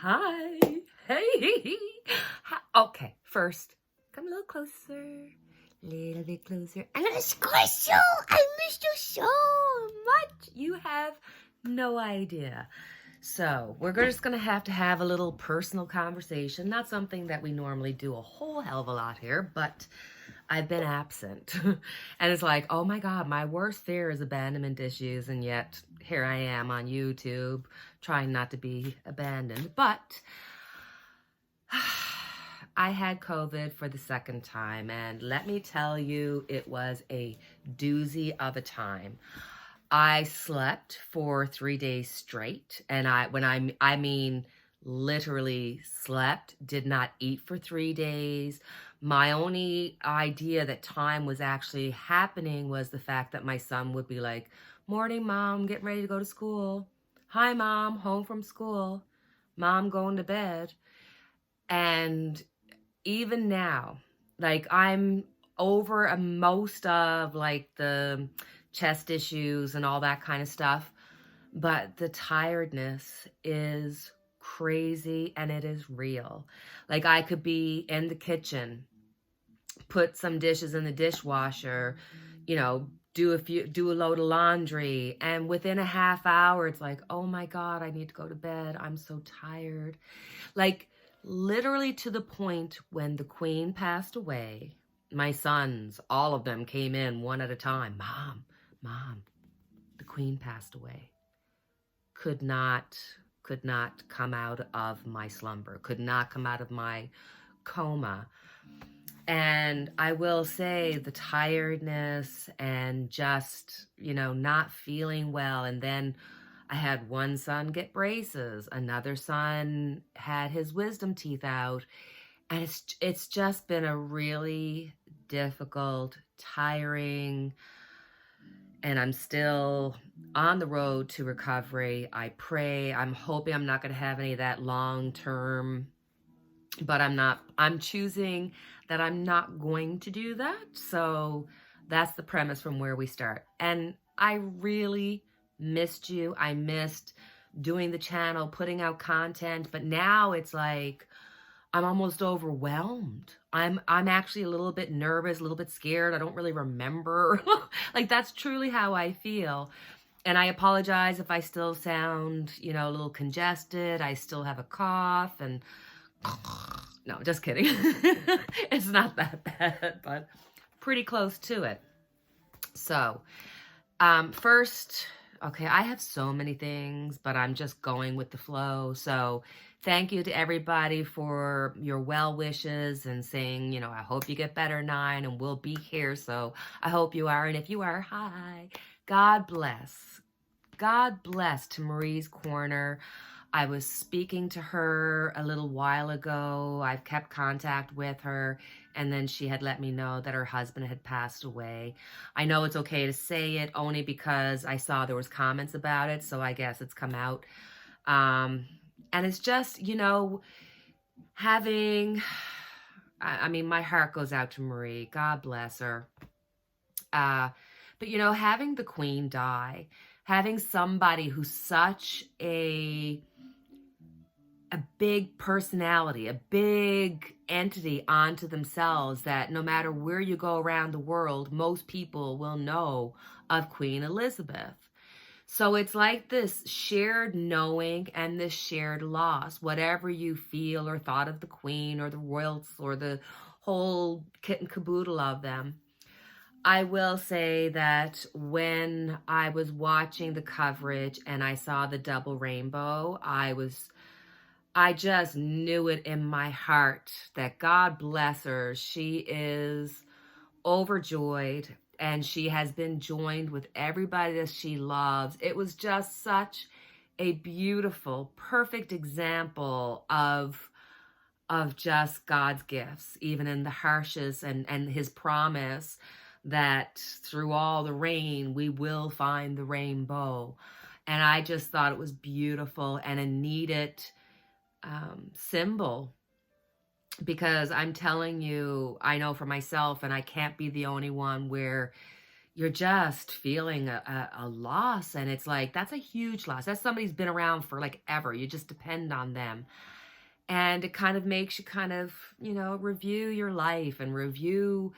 Hi. Hey. Hi. Okay, first, come a little closer. Little bit closer. I'm gonna squish you. I missed you so much. You have no idea. So, we're just gonna have to have a little personal conversation. Not something that we normally do a whole hell of a lot here, but I've been absent. And it's like, oh my God, my worst fear is abandonment issues. And yet here I am on YouTube trying not to be abandoned. But I had COVID for the second time. And let me tell you, it was a doozy of a time. I slept for 3 days straight. And I mean, literally slept, did not eat for 3 days. My only idea that time was actually happening was the fact that my son would be like, morning, mom, getting ready to go to school. Hi, mom, home from school. Mom, going to bed. And even now, like I'm over most of like the chest issues and all that kind of stuff, but the tiredness is crazy and it is real. Like I could be in the kitchen, put some dishes in the dishwasher, do a load of laundry, and within a half hour it's like, oh my God, I need to go to bed. I'm so tired. Like literally to the point when the queen passed away, my sons, all of them came in one at a time. Mom, the queen passed away. Could not come out of my slumber, could not come out of my coma. And I will say the tiredness and just, not feeling well. And then I had one son get braces, another son had his wisdom teeth out. And it's just been a really difficult, tiring, and I'm still on the road to recovery. I pray. I'm hoping I'm not going to have any of that long term, but I'm choosing that I'm not going to do that. So that's the premise from where we start. And I really missed you. I missed doing the channel, putting out content, but now it's like I'm almost overwhelmed. I'm actually a little bit nervous, a little bit scared. I don't really remember. Like that's truly how I feel. And I apologize if I still sound, a little congested. I still have a cough and no, just kidding. It's not that bad, but pretty close to it. So, first, okay, I have so many things, but I'm just going with the flow. So thank you to everybody for your well wishes and saying, I hope you get better, Nine, and we'll be here. So I hope you are. And if you are, hi. God bless. God bless to Marie's Corner. I was speaking to her a little while ago. I've kept contact with her, and then she had let me know that her husband had passed away. I know it's okay to say it only because I saw there was comments about it, so I guess it's come out. And it's just, having, I mean, my heart goes out to Marie. God bless her. But, having the queen die, having somebody who's such a big personality, a big entity onto themselves that no matter where you go around the world, most people will know of Queen Elizabeth. So it's like this shared knowing and this shared loss. Whatever you feel or thought of the Queen or the royals or the whole kit and caboodle of them, I will say that when I was watching the coverage and I saw the double rainbow, I just knew it in my heart that God bless her. She is overjoyed and she has been joined with everybody that she loves. It was just such a beautiful, perfect example of just God's gifts, even in the harshest, and his promise that through all the rain, we will find the rainbow. And I just thought it was beautiful and a needed symbol, because I'm telling you, I know for myself, and I can't be the only one where, you're just feeling a loss. And it's like, that's a huge loss. That's somebody's been around for like ever. You just depend on them. And it kind of makes you kind of, review your life and review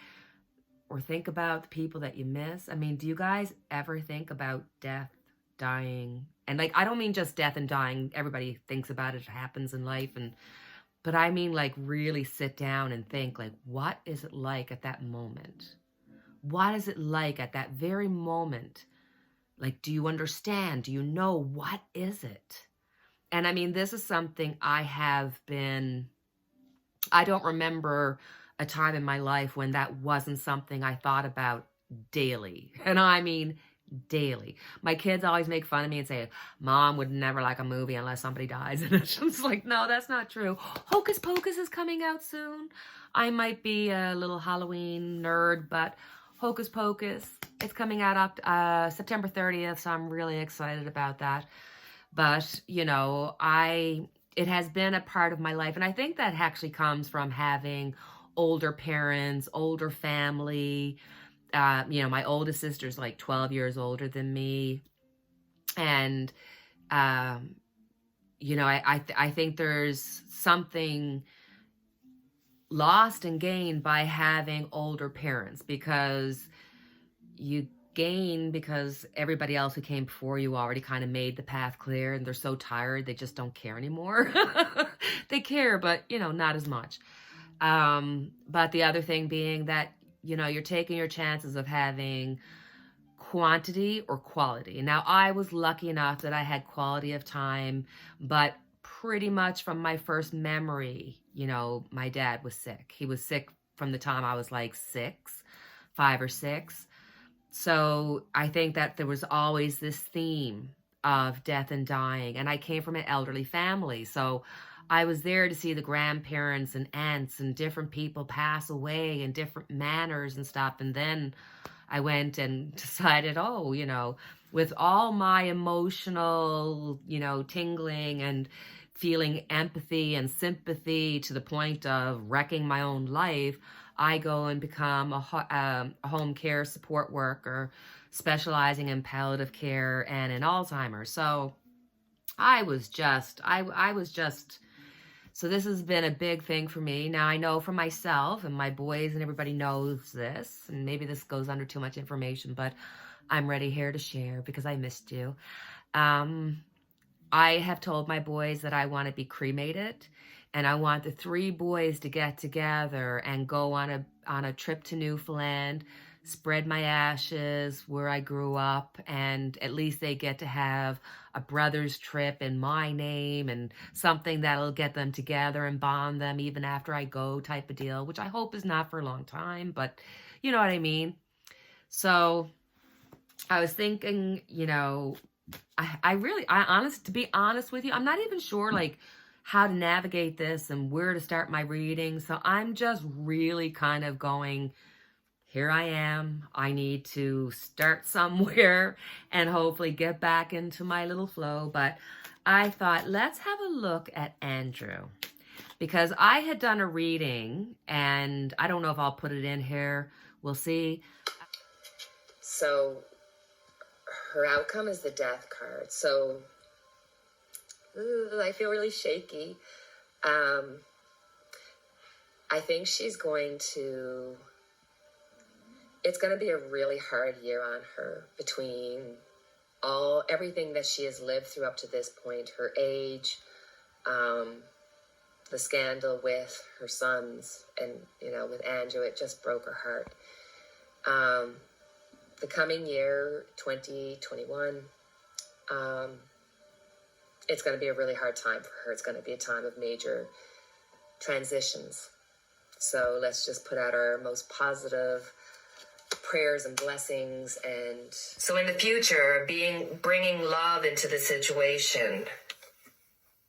or think about the people that you miss. I mean, do you guys ever think about death, dying? And like, I don't mean just death and dying. Everybody thinks about it. It happens in life. But I mean, like, really sit down and think, like, what is it like at that moment? What is it like at that very moment? Like, do you understand? Do you know what is it? And I mean, this is something I don't remember a time in my life when that wasn't something I thought about daily. And I mean, daily. My kids always make fun of me and say, Mom would never like a movie unless somebody dies. And it's just like, no, that's not true. Hocus Pocus is coming out soon. I might be a little Halloween nerd, but Hocus Pocus, it's coming out September 30th, so I'm really excited about that. But, it has been a part of my life. And I think that actually comes from having older parents, older family. My oldest sister's like 12 years older than me. And, I think there's something lost and gained by having older parents, because you gain because everybody else who came before you already kind of made the path clear, and they're so tired they just don't care anymore. They care, but not as much. But the other thing being that you're taking your chances of having quantity or quality. Now, I was lucky enough that I had quality of time, but pretty much from my first memory, my dad was sick. He was sick from the time I was like 5 or 6. So I think that there was always this theme of death and dying. And I came from an elderly family. So I was there to see the grandparents and aunts and different people pass away in different manners and stuff. And then I went and decided, with all my emotional, tingling and feeling empathy and sympathy to the point of wrecking my own life, I go and become a home care support worker specializing in palliative care and in Alzheimer's. So I was just, so this has been a big thing for me. Now I know for myself, and my boys and everybody knows this, and maybe this goes under too much information, but I'm ready here to share because I missed you. I have told my boys that I want to be cremated, and I want the 3 boys to get together and go on a trip to Newfoundland, spread my ashes where I grew up, and at least they get to have a brother's trip in my name and something that'll get them together and bond them even after I go type of deal, which I hope is not for a long time, but you know what I mean? So I was thinking, to be honest with you, I'm not even sure like how to navigate this and where to start my reading. So I'm just really kind of going, here I am. I need to start somewhere and hopefully get back into my little flow. But I thought, let's have a look at Andrew, because I had done a reading, and I don't know if I'll put it in here. We'll see. So her outcome is the death card. So I feel really shaky. I think it's going to be a really hard year on her, between everything that she has lived through up to this point, her age, the scandal with her sons, and, with Andrew, it just broke her heart. The coming year, 2021, it's going to be a really hard time for her. It's going to be a time of major transitions. So let's just put out our most positive prayers and blessings. And so in the future, bringing love into the situation.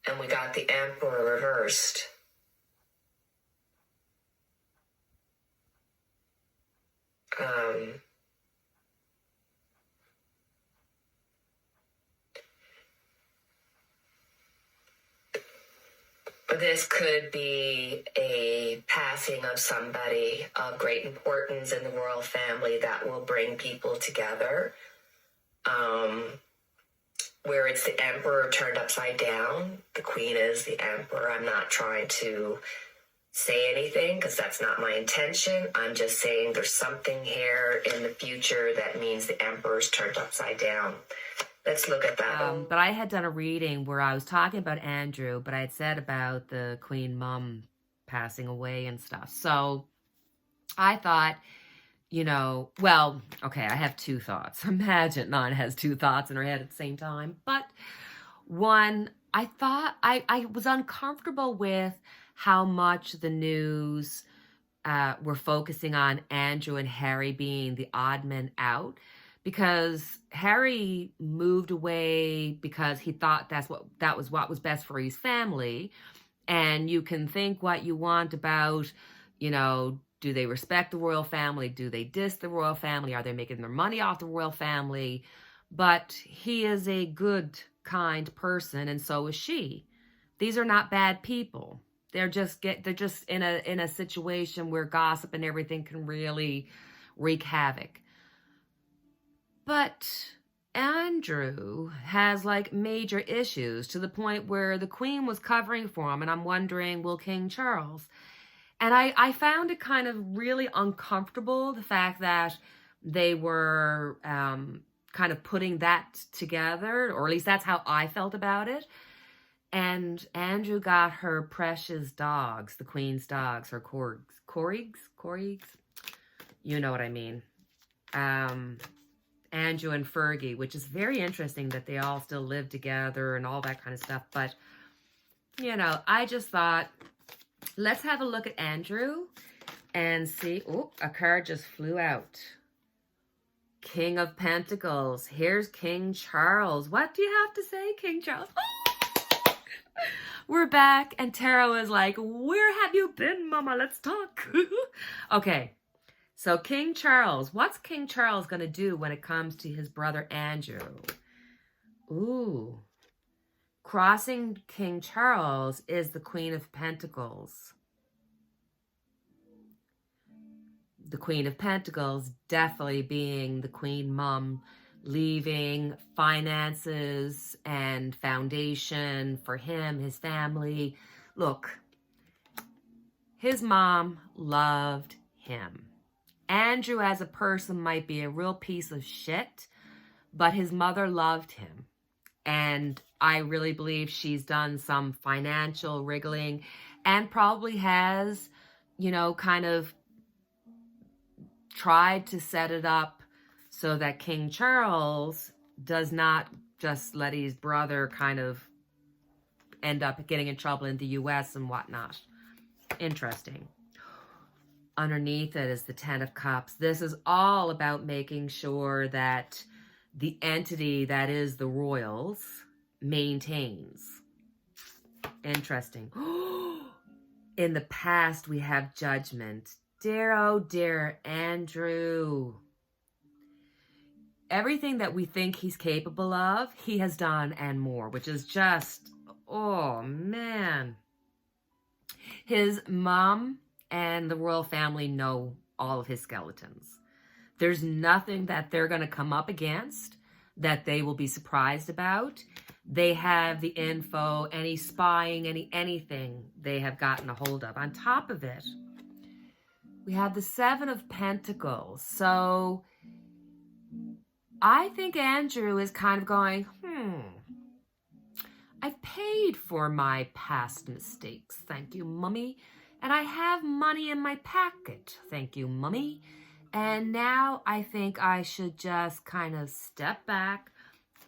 And we got the Emperor reversed. This could be a passing of somebody of great importance in the royal family that will bring people together. Where it's the emperor turned upside down. The queen is the emperor. I'm not trying to say anything because that's not my intention. I'm just saying there's something here in the future that means the emperor's turned upside down. Let's look at that. But I had done a reading where I was talking about Andrew, but I had said about the queen mum passing away and stuff. So I thought, well, okay, I have two thoughts. Imagine Nana has two thoughts in her head at the same time. But one, I thought I was uncomfortable with how much the news were focusing on Andrew and Harry being the odd men out, because Harry moved away because he thought that was what was best for his family. And you can think what you want about, do they respect the royal family? Do they diss the royal family? Are they making their money off the royal family? But he is a good, kind person, and so is she. These are not bad people. They're just in a situation where gossip and everything can really wreak havoc. But Andrew has like major issues to the point where the Queen was covering for him, and I'm wondering, will King Charles? And I found it kind of really uncomfortable, the fact that they were kind of putting that together, or at least that's how I felt about it. And Andrew got her precious dogs, the Queen's dogs, her corgis, you know what I mean. Andrew and Fergie, which is very interesting that they all still live together and all that kind of stuff. But, I just thought, let's have a look at Andrew and see. Oh, a card just flew out. King of Pentacles. Here's King Charles. What do you have to say, King Charles? We're back, and Tarot is like, where have you been, Mama? Let's talk. Okay. So King Charles, what's King Charles going to do when it comes to his brother Andrew? Ooh. Crossing King Charles is the Queen of Pentacles. The Queen of Pentacles definitely being the Queen Mum, leaving finances and foundation for him, his family. Look, his mom loved him. Andrew as a person might be a real piece of shit, but his mother loved him. And I really believe she's done some financial wriggling and probably has, kind of tried to set it up so that King Charles does not just let his brother kind of end up getting in trouble in the US and whatnot. Interesting. Underneath it is the Ten of Cups. This is all about making sure that the entity that is the royals maintains. Interesting. In the past, we have Judgment. Dear, oh dear, Andrew. Everything that we think he's capable of, he has done and more, which is just, oh man. His mom and the royal family know all of his skeletons. There's nothing that they're going to come up against that they will be surprised about. They have the info, any spying, anything they have gotten a hold of. On top of it, we have the Seven of Pentacles. So I think Andrew is kind of going, I've paid for my past mistakes. Thank you, Mummy. And I have money in my pocket. Thank you, Mummy. And now I think I should just kind of step back,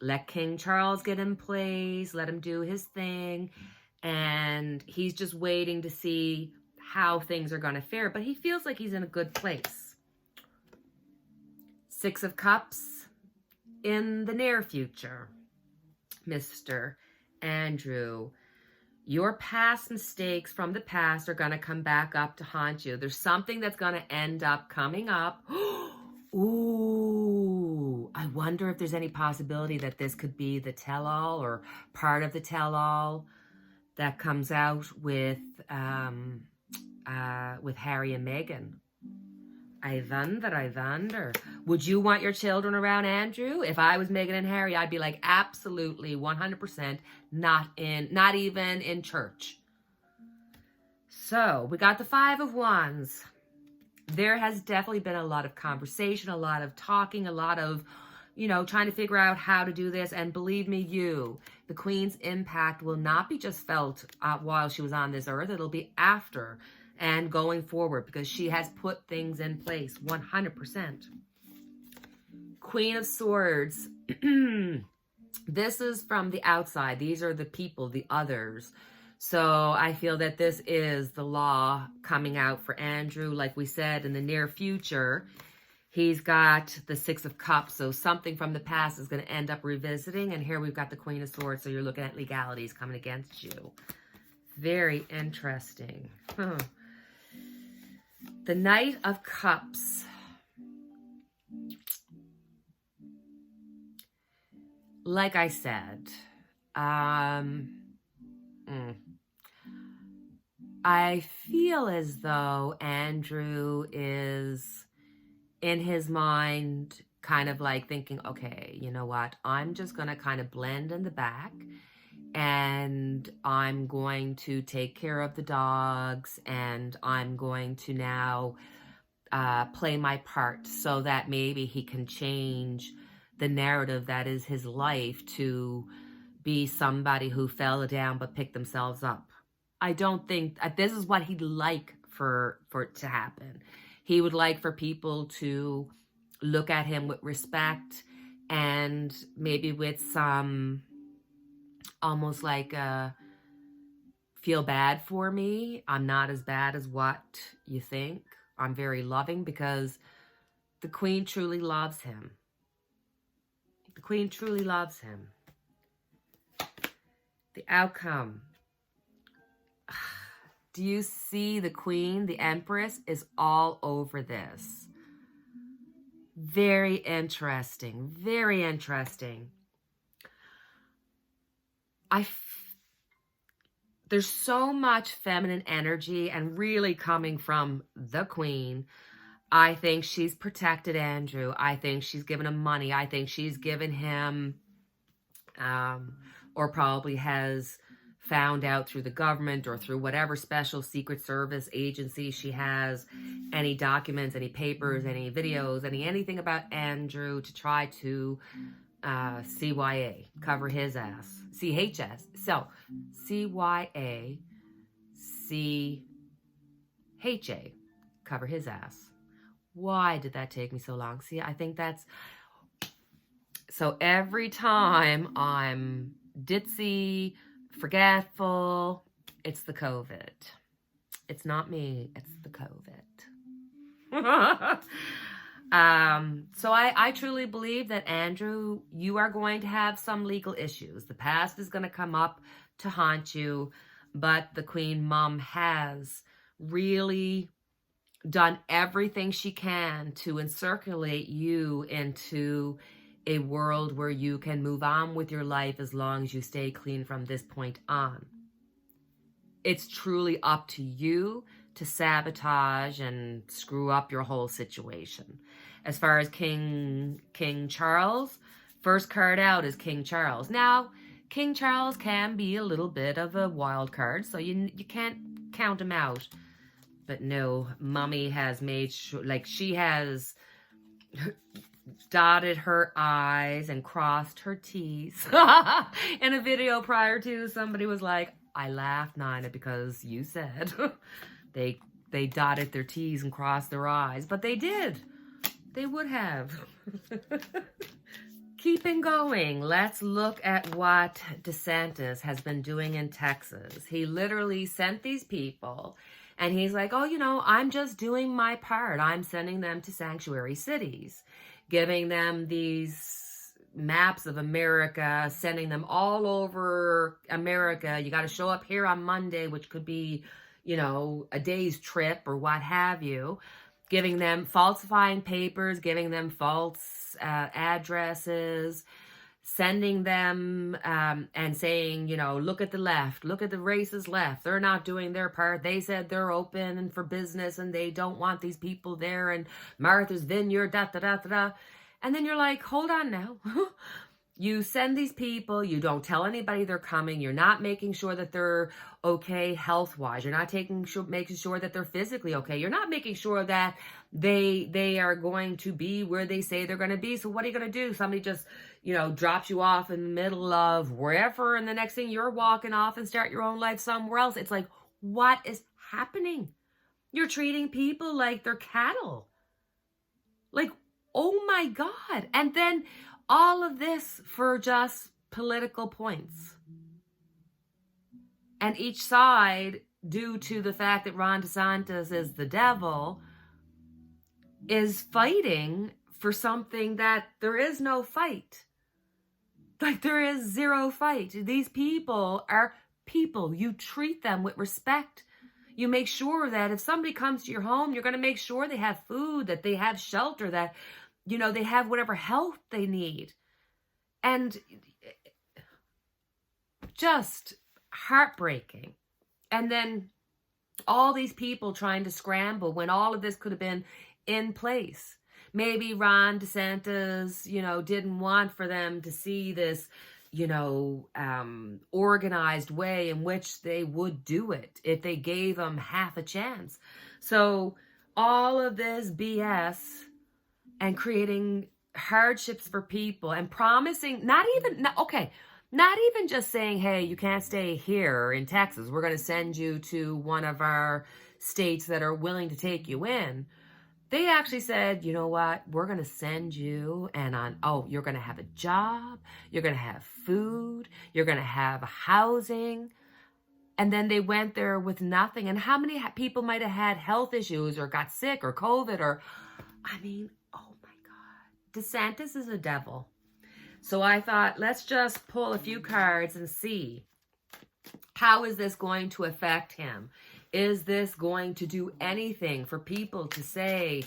let King Charles get in place, let him do his thing. And he's just waiting to see how things are going to fare. But he feels like he's in a good place. Six of Cups in the near future. Mr. Andrew, your past mistakes from the past are going to come back up to haunt you. There's something that's going to end up coming up. Ooh, I wonder if there's any possibility that this could be the tell-all or part of the tell-all. that comes out with Harry and Meghan. I wonder. Would you want your children around Andrew? If I was Meghan and Harry, I'd be like, absolutely, 100%, not even in church. So we got the Five of Wands. There has definitely been a lot of conversation, a lot of talking, a lot of, trying to figure out how to do this. And believe me, the Queen's impact will not be just felt while she was on this earth. It'll be after and going forward, because she has put things in place 100%. Queen of Swords. This is from the outside. These are the people, the others. So I feel that this is the law coming out for Andrew. Like we said, in the near future, he's got the Six of Cups. So something from the past is going to end up revisiting. And here we've got the Queen of Swords. So you're looking at legalities coming against you. Very interesting. The Knight of Cups. Like I said, I feel as though Andrew is, in his mind, kind of like thinking, okay, you know what? I'm just going to kind of blend in the back, and I'm going to take care of the dogs, and I'm going to now play my part so that maybe he can change the narrative that is his life to be somebody who fell down but picked themselves up. I don't think this is what he'd like for it to happen. He would like for people to look at him with respect and maybe with some almost like feel bad for me. I'm not as bad as what you think. I'm very loving, because the Queen truly loves him. The Queen truly loves him. The outcome. Do you see the Queen? The Empress is all over this. Very interesting. Very interesting. There's so much feminine energy and really coming from the Queen. I think she's protected Andrew. I think she's given him money. I think she's given him, or probably has found out through the government or through whatever special secret service agency she has, any documents, any papers, any videos, anything about Andrew to try to CYA, cover his ass. CHS. So, CYA, CHA, cover his ass. Why did that take me so long? See, I think that's... So every time I'm ditzy, forgetful, it's the COVID. It's not me, it's the COVID. So I truly believe that, Andrew, you are going to have some legal issues. The past is going to come up to haunt you, but the Queen Mum has really done everything she can to encirculate you into a world where you can move on with your life as long as you stay clean from this point on. It's truly up to you to sabotage and screw up your whole situation. As far as King Charles, first card out is King Charles. Now, King Charles can be a little bit of a wild card, so you can't count him out. But no, Mummy has made sure, like, she has dotted her I's and crossed her T's. In a video prior to, somebody was like, I laughed, Nina, because you said they dotted their T's and crossed their I's. But they did. They would have. Keeping going, let's look at what DeSantis has been doing in Texas. He literally sent these people, and he's like, oh, I'm just doing my part. I'm sending them to sanctuary cities, giving them these maps of America, sending them all over America. You got to show up here on Monday, which could be, a day's trip or what have you. Giving them, falsifying papers, giving them false addresses, sending them and saying, look at the left, look at the racist left. They're not doing their part. They said they're open and for business and they don't want these people there and Martha's Vineyard, da da da da da. And then you're like, hold on now. You send these people, you don't tell anybody they're coming, you're not making sure that they're okay health-wise, you're not making sure that they're physically okay, you're not making sure that they are going to be where they say they're going to be. So what are you going to do? Somebody just, drops you off in the middle of wherever, and the next thing you're walking off and start your own life somewhere else. It's like, what is happening? You're treating people like they're cattle. Like, oh my God. And then all of this for just political points. And each side, due to the fact that Ron DeSantis is the devil, is fighting for something that there is no fight. Like, there is zero fight. These people are people. You treat them with respect. You make sure that if somebody comes to your home, you're going to make sure they have food, that they have shelter, that, they have whatever help they need. And just heartbreaking. And then all these people trying to scramble when all of this could have been in place. Maybe Ron DeSantis, didn't want for them to see this, organized way in which they would do it if they gave them half a chance. So all of this BS and creating hardships for people and promising, not even just saying, hey, you can't stay here in Texas. We're going to send you to one of our states that are willing to take you in. They actually said, you know what, we're going to send you you're going to have a job, you're going to have food, you're going to have housing. And then they went there with nothing. And how many people might have had health issues or got sick or COVID oh my God, DeSantis is a devil. So I thought, let's just pull a few cards and see, how is this going to affect him? Is this going to do anything for people to say,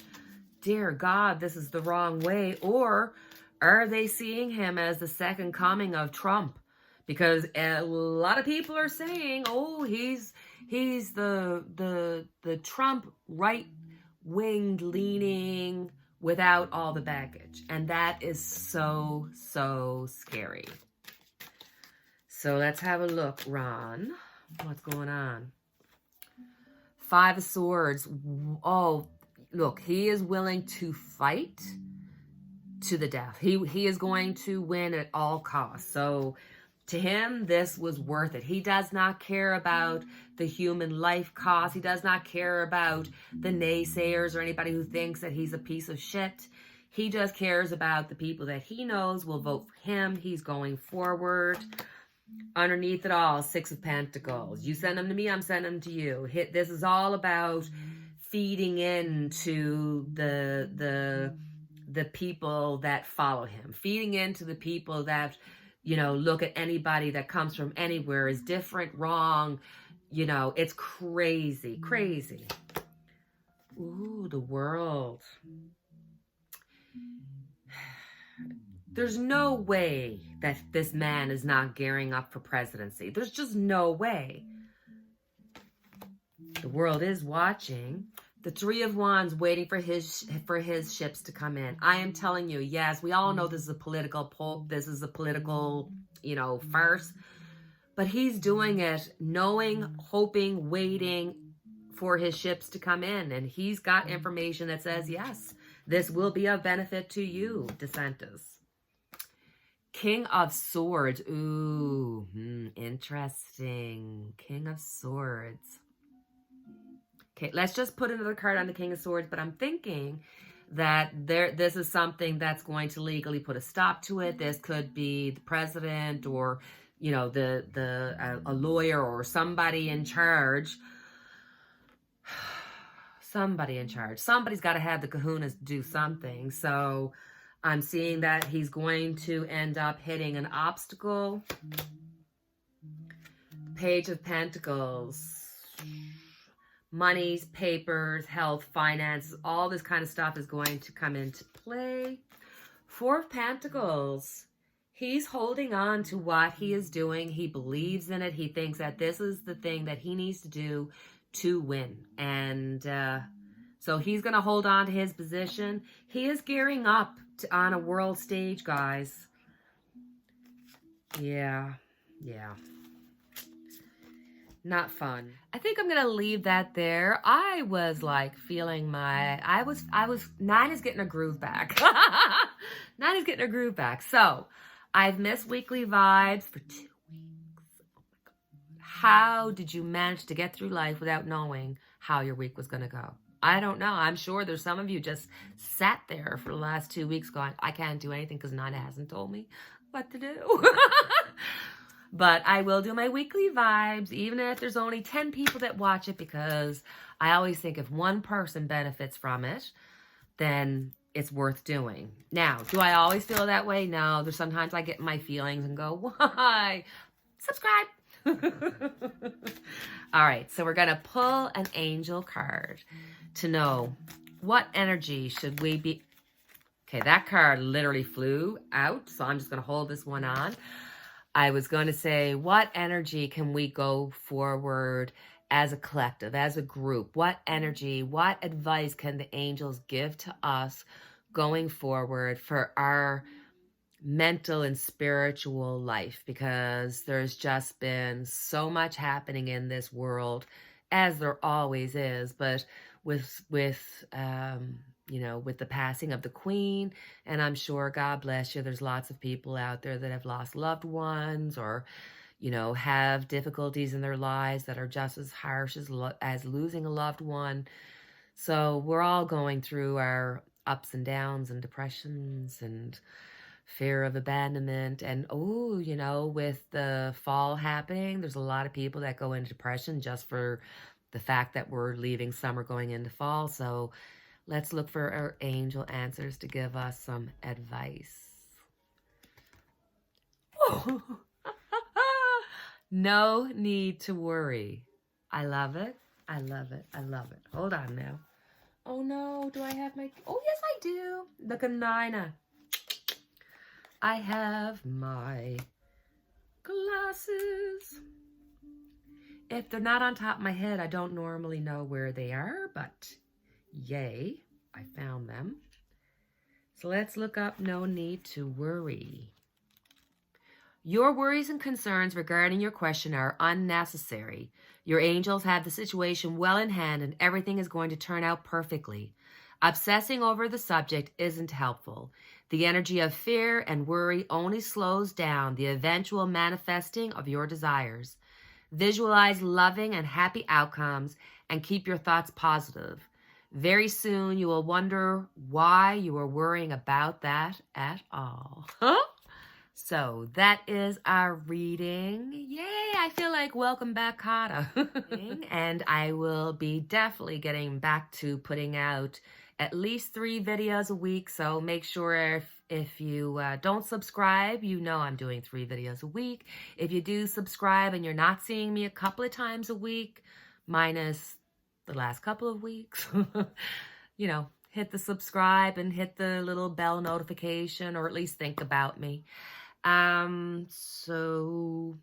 dear God, this is the wrong way? Or are they seeing him as the second coming of Trump? Because a lot of people are saying, oh, he's the Trump right-winged leaning without all the baggage. And that is so, so scary. So let's have a look, Ron. What's going on? Five of Swords. Oh, look, he is willing to fight to the death. He is going to win at all costs. So to him, this was worth it. He does not care about the human life cost. He does not care about the naysayers or anybody who thinks that he's a piece of shit. He just cares about the people that he knows will vote for him. He's going forward. Underneath it all, Six of Pentacles. You send them to me, I'm sending them to you. This is all about feeding into the people that follow him. Feeding into the people that, look at anybody that comes from anywhere is different, wrong. It's crazy, crazy. Ooh, the World. There's no way that this man is not gearing up for presidency. There's just no way. The World is watching. The Three of Wands waiting for his ships to come in. I am telling you, yes, we all know this is a political farce. But he's doing it knowing, hoping, waiting for his ships to come in. And he's got information that says, yes, this will be of benefit to you, DeSantis. King of Swords. Ooh, interesting. King of Swords. Okay, let's just put another card on the King of Swords, but I'm thinking that this is something that's going to legally put a stop to it. This could be the president or, a lawyer or somebody in charge. Somebody in charge. Somebody's got to have the kahunas to do something. So I'm seeing that he's going to end up hitting an obstacle. Page of Pentacles. Monies, papers, health, finances, all this kind of stuff is going to come into play. Four of Pentacles. He's holding on to what he is doing. He believes in it. He thinks that this is the thing that he needs to do to win. And so he's going to hold on to his position. He is gearing up on a world stage, guys. Yeah. Not fun. I think I'm gonna leave that there. I was like feeling Nina's getting her groove back. Nina's getting her groove back. So I've missed weekly vibes for 2 weeks. Oh my God. How did you manage to get through life without knowing how your week was gonna go? I don't know. I'm sure there's some of you just sat there for the last 2 weeks going, I can't do anything because Nina hasn't told me what to do. But I will do my weekly vibes, even if there's only 10 people that watch it, because I always think if one person benefits from it, then it's worth doing. Now, do I always feel that way? No. There's sometimes I get in my feelings and go, why? Subscribe. All right, so we're going to pull an angel card to know what energy should we be. Okay, that card literally flew out, so I'm just going to hold this one on. I was going to say, what energy can we go forward as a collective, as a group? What energy, what advice can the angels give to us going forward for our mental and spiritual life? Because there's just been so much happening in this world, as there always is, but with the passing of the Queen, and I'm sure, God bless you, there's lots of people out there that have lost loved ones or, have difficulties in their lives that are just as harsh as losing a loved one. So we're all going through our ups and downs and depressions and fear of abandonment. And, with the fall happening, there's a lot of people that go into depression just for the fact that we're leaving summer going into fall. So let's look for our angel answers to give us some advice. No need to worry. I love it. I love it. I love it. Hold on now. Oh no, do I have my... Oh yes, I do. Look at Nina. I have my glasses. If they're not on top of my head, I don't normally know where they are, but yay, I found them. So let's look up no need to worry. Your worries and concerns regarding your question are unnecessary. Your angels have the situation well in hand and everything is going to turn out perfectly. Obsessing over the subject isn't helpful. The energy of fear and worry only slows down the eventual manifesting of your desires. Visualize loving and happy outcomes and keep your thoughts positive. Very soon you will wonder why you are worrying about that at all. So that is our reading. Yay, I feel like welcome back, Kata. And I will be definitely getting back to putting out at least 3 videos a week. So make sure if you don't subscribe, I'm doing 3 videos a week. If you do subscribe and you're not seeing me a couple of times a week, minus the last couple of weeks, hit the subscribe and hit the little bell notification, or at least think about me. So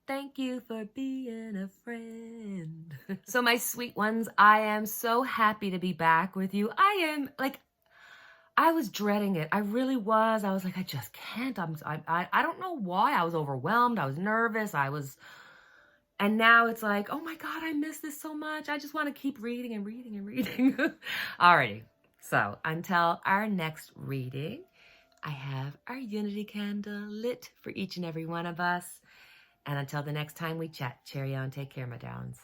thank you for being a friend. So my sweet ones, I am so happy to be back with you. I was dreading it. I really was. I was like, I just can't. I don't know why. I was overwhelmed. I was nervous. And now it's like, oh my God, I miss this so much. I just want to keep reading and reading and reading. Alrighty. So until our next reading, I have our unity candle lit for each and every one of us. And until the next time we chat, cheerio and take care, my darlings.